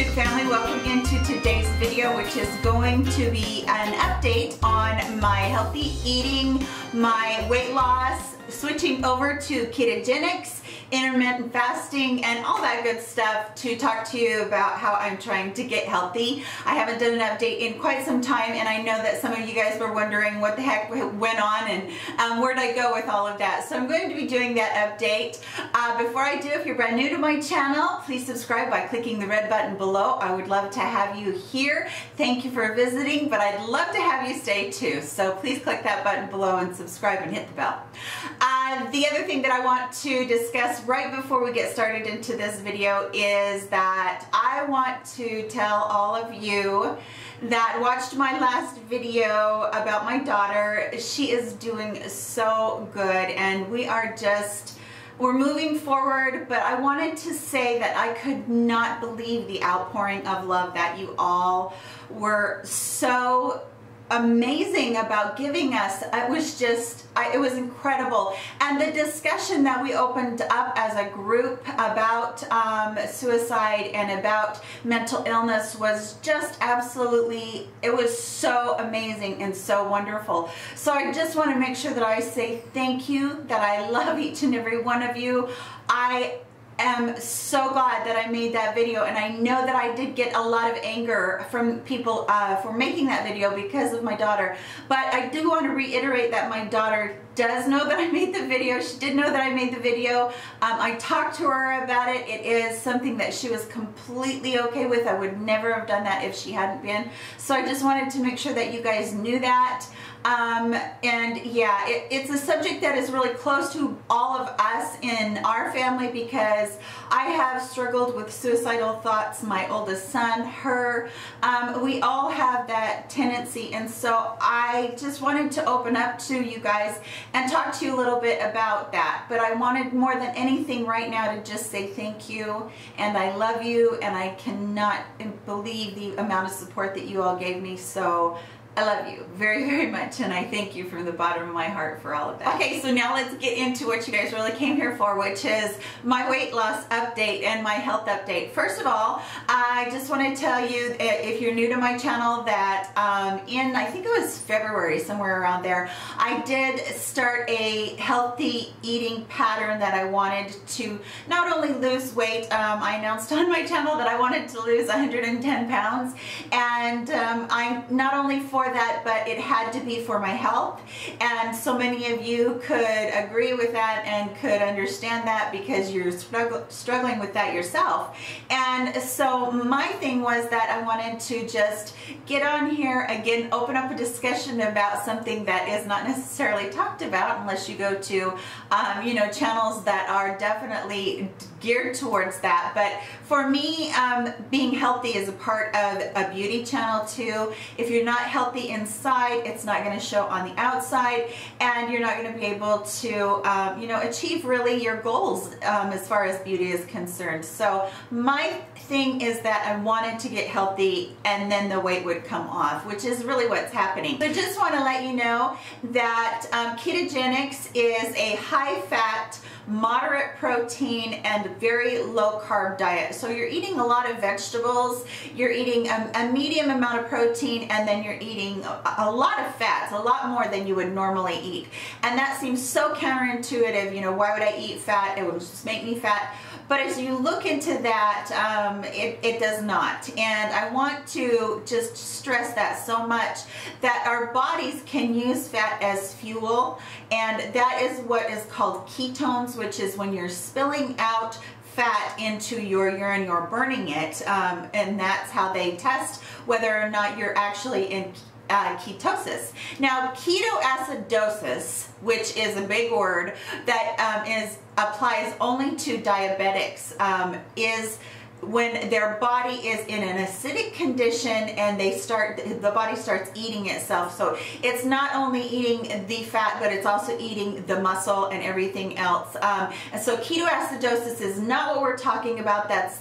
YouTube family, welcome into today's video, which is going to be an update on my healthy eating, my weight loss, switching over to ketogenics, intermittent fasting, and all that good stuff to talk to you about how I'm trying to get healthy. I haven't done an update in quite some time, and I know that some of you guys were wondering what the heck went on and where'd I go with all of that. So I'm going to be doing that update. Before I do, if you're brand new to my channel, please subscribe by clicking the red button below. I would love to have you here. Thank you for visiting, but I'd love to have you stay too. So please click that button below and subscribe and hit the bell. The other thing that I want to discuss right before we get started into this video is that I want to tell all of you that watched my last video about my daughter. She is doing so good, and we're moving forward, but I wanted to say that I could not believe the outpouring of love that you all were so amazing about giving us. It was just, it was incredible. And the discussion that we opened up as a group about suicide and about mental illness was just absolutely, it was so amazing and so wonderful. So I just want to make sure that I say thank you, that I love each and every one of you. I am so glad that I made that video, and I know that I did get a lot of anger from people for making that video because of my daughter, but I do want to reiterate that my daughter does know that I made the video. She did know that I made the video. I talked to her about it. It is something that she was completely okay with. I would never have done that if she hadn't been. So I just wanted to make sure that you guys knew that. And yeah, it's a subject that is really close to all of us in our family because I have struggled with suicidal thoughts. My oldest son, her, we all have that tendency, and so I just wanted to open up to you guys and talk to you a little bit about that. But I wanted more than anything right now to just say thank you, and I love you, and I cannot believe the amount of support that you all gave me. So I love you very, very much, and I thank you from the bottom of my heart for all of that. Okay, so now let's get into what you guys really came here for, which is my weight loss update and my health update. First of all, I just want to tell you, if you're new to my channel, that in, I think it was February, somewhere around there, I did start a healthy eating pattern that I wanted to not only lose weight. I announced on my channel that I wanted to lose 110 pounds, and I'm not only for that, but it had to be for my health, and so many of you could agree with that and could understand that because you're struggling with that yourself. And so my thing was that I wanted to just get on here again, open up a discussion about something that is not necessarily talked about unless you go to you know, channels that are definitely geared towards that. But for me, being healthy is a part of a beauty channel too. If you're not healthy inside, it's not going to show on the outside, and you're not going to be able to you know, achieve really your goals as far as beauty is concerned. So my thing is that I wanted to get healthy, and then the weight would come off, which is really what's happening. So just want to let you know that ketogenics is a high-fat, moderate protein, and very low carb diet. So you're eating a lot of vegetables, you're eating a medium amount of protein, and then you're eating a lot of fats, a lot more than you would normally eat. And that seems so counterintuitive. You know, why would I eat fat? It would just make me fat. But as you look into that, it does not. And I want to just stress that so much, that our bodies can use fat as fuel, and that is what is called ketones, which is when you're spilling out fat into your urine, you're burning it, and that's how they test whether or not you're actually in ketosis. Now, ketoacidosis, which is a big word that applies only to diabetics, is when their body is in an acidic condition and the body starts eating itself. So it's not only eating the fat, but it's also eating the muscle and everything else. And so ketoacidosis is not what we're talking about. That's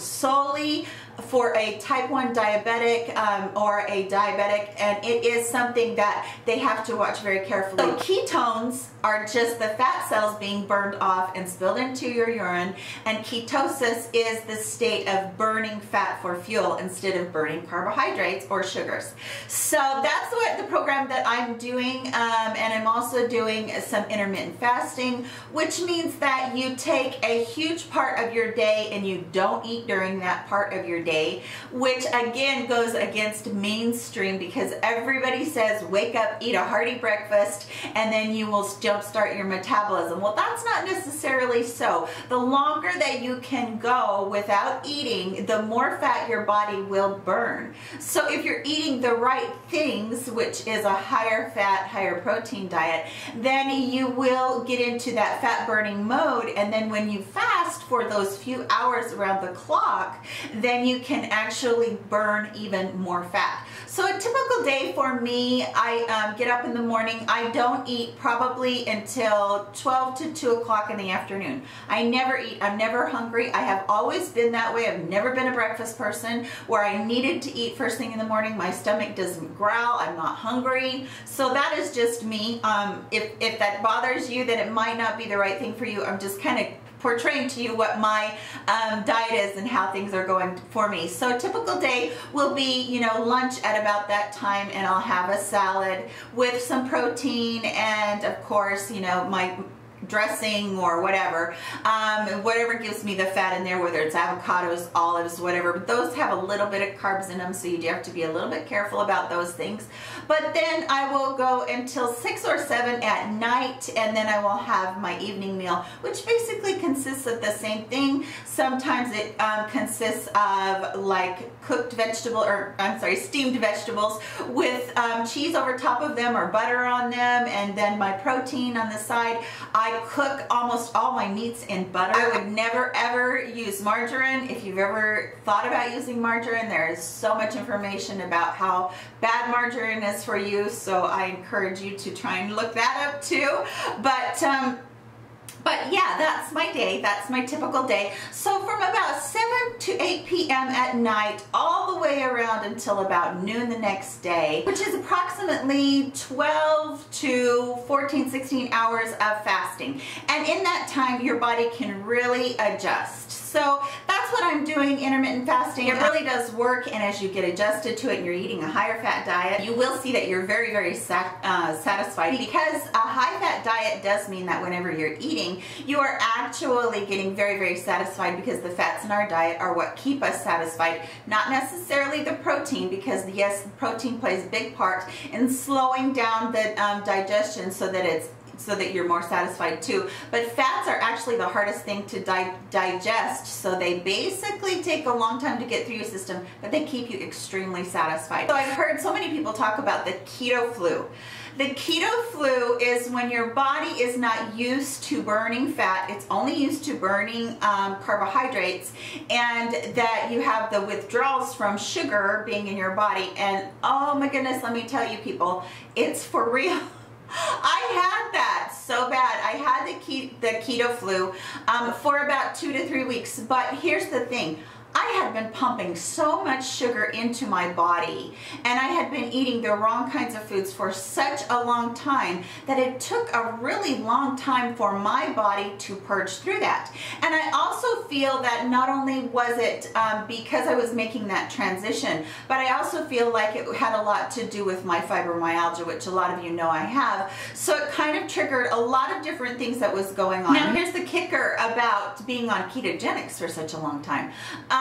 solely for a type 1 diabetic or a diabetic, and it is something that they have to watch very carefully. So ketones are just the fat cells being burned off and spilled into your urine, and ketosis is the state of burning fat for fuel instead of burning carbohydrates or sugars. So that's what the program that I'm doing, and I'm also doing some intermittent fasting, which means that you take a huge part of your day and you don't eat during that part of your day, which again goes against mainstream, because everybody says wake up, eat a hearty breakfast, and then you will jumpstart your metabolism. Well, that's not necessarily so. The longer that you can go without eating, the more fat your body will burn. So if you're eating the right things, which is a higher fat, higher protein diet, then you will get into that fat burning mode, and then when you fast for those few hours around the clock, then you can actually burn even more fat. So a typical day for me, I get up in the morning. I don't eat probably until 12 to 2 o'clock in the afternoon. I never eat. I'm never hungry. I have always been that way. I've never been a breakfast person where I needed to eat first thing in the morning. My stomach doesn't growl. I'm not hungry. So that is just me. If that bothers you, then it might not be the right thing for you. I'm just kind of portraying to you what my diet is and how things are going for me. So a typical day will be, you know, lunch at about that time, and I'll have a salad with some protein and of course, you know, my dressing or whatever, whatever gives me the fat in there, whether it's avocados, olives, whatever, but those have a little bit of carbs in them, so you do have to be a little bit careful about those things. But then I will go until 6 or 7 at night, and then I will have my evening meal, which basically consists of the same thing. Sometimes it consists of like cooked vegetable, or I'm sorry, steamed vegetables with cheese over top of them or butter on them, and then my protein on the side. I cook almost all my meats in butter. I would never ever use margarine. If you've ever thought about using margarine, there is so much information about how bad margarine is for you, so I encourage you to try and look that up too. But yeah, that's my day. That's my typical day. So from about 7 to 8 p.m. at night, all the way around until about noon the next day, which is approximately 12 to 14, 16 hours of fasting. And in that time, your body can really adjust. So that's what I'm doing, intermittent fasting. It really does work, and as you get adjusted to it and you're eating a higher fat diet, you will see that you're very, very satisfied, because a high fat diet does mean that whenever you're eating, you are actually getting very, very satisfied, because the fats in our diet are what keep us satisfied, not necessarily the protein, because yes, protein plays a big part in slowing down the digestion so that you're more satisfied too. But fats are actually the hardest thing to digest, so they basically take a long time to get through your system, but they keep you extremely satisfied. So I've heard so many people talk about the keto flu. The keto flu is when your body is not used to burning fat, it's only used to burning carbohydrates, and that you have the withdrawals from sugar being in your body. And oh my goodness, let me tell you people, it's for real. I had that so bad. I had the keto flu for about 2 to 3 weeks. But here's the thing. I had been pumping so much sugar into my body, and I had been eating the wrong kinds of foods for such a long time that it took a really long time for my body to purge through that. And I also feel that not only was it because I was making that transition, but I also feel like it had a lot to do with my fibromyalgia, which a lot of you know I have. So it kind of triggered a lot of different things that was going on. Now here's the kicker about being on ketogenics for such a long time.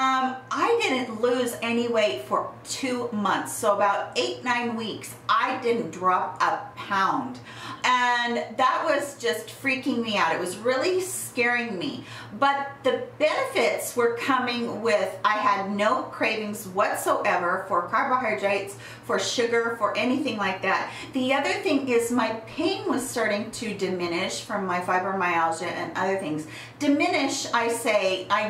I didn't lose any weight for 2 months, so about 8-9 weeks I didn't drop a pound, and that was just freaking me out. It was really scaring me, but the benefits were coming with, I had no cravings whatsoever for carbohydrates, for sugar, for anything like that. The other thing is my pain was starting to diminish from my fibromyalgia and other things. Diminish, I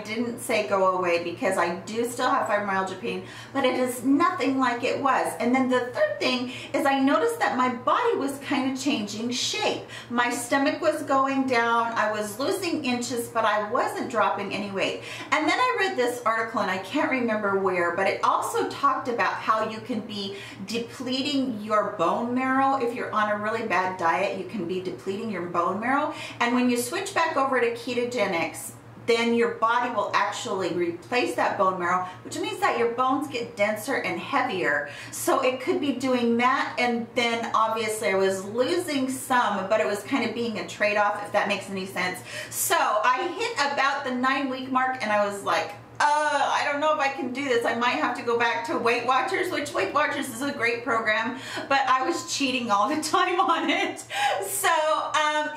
didn't say go away, because I do still have fibromyalgia pain, but it is nothing like it was. And then the third thing is I noticed that my body was kind of changing changing shape. My stomach was going down, I was losing inches, but I wasn't dropping any weight. And then I read this article, and I can't remember where, but it also talked about how you can be depleting your bone marrow. If you're on a really bad diet, you can be depleting your bone marrow. And when you switch back over to ketogenics, then your body will actually replace that bone marrow, which means that your bones get denser and heavier. So it could be doing that, and then obviously I was losing some, but it was kind of being a trade-off, if that makes any sense. So I hit about the 9-week mark, and I was like, I don't know if I can do this. I might have to go back to Weight Watchers, which Weight Watchers is a great program, but I was cheating all the time on it. So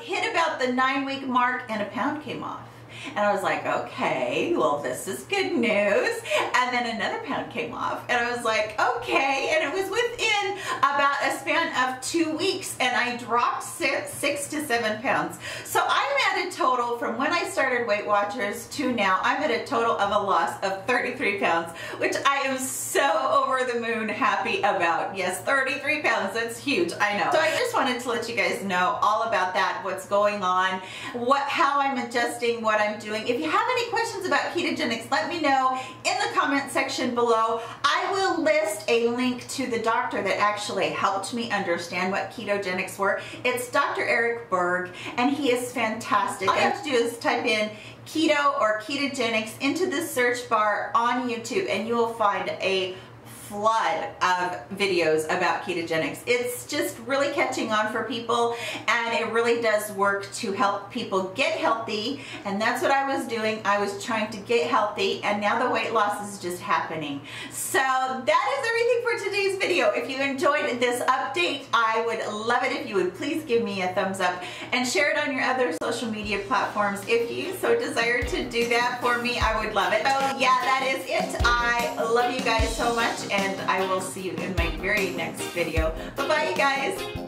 hit about the 9-week mark, and a pound came off. And I was like, okay, well, this is good news. And then another pound came off, and I was like, okay. And it was within about a span of 2 weeks, and I dropped 6 to 7 pounds. So I'm at a total, from when I started Weight Watchers to now, I'm at a total of a loss of 33 pounds, which I am so over the moon happy about. Yes, 33 pounds, that's huge, I know. So I just wanted to let you guys know all about that, what's going on, how I'm adjusting, what I'm doing. If you have any questions about ketogenics, let me know in the comment section below. I will list a link to the doctor that actually helped me understand what ketogenics were. It's Dr. Eric Berg, and he is fantastic. All you have to do is type in keto or ketogenics into the search bar on YouTube, and you will find a flood of videos about ketogenics. It's just really catching on for people, and it really does work to help people get healthy, and that's what I was doing. I was trying to get healthy, and now the weight loss is just happening. So that is everything for today's video. If you enjoyed this update, I would love it if you would please give me a thumbs up and share it on your other social media platforms. If you so desire to do that for me, I would love it. So yeah, that is it. I love you guys so much, and I will see you in my very next video. Bye-bye, you guys.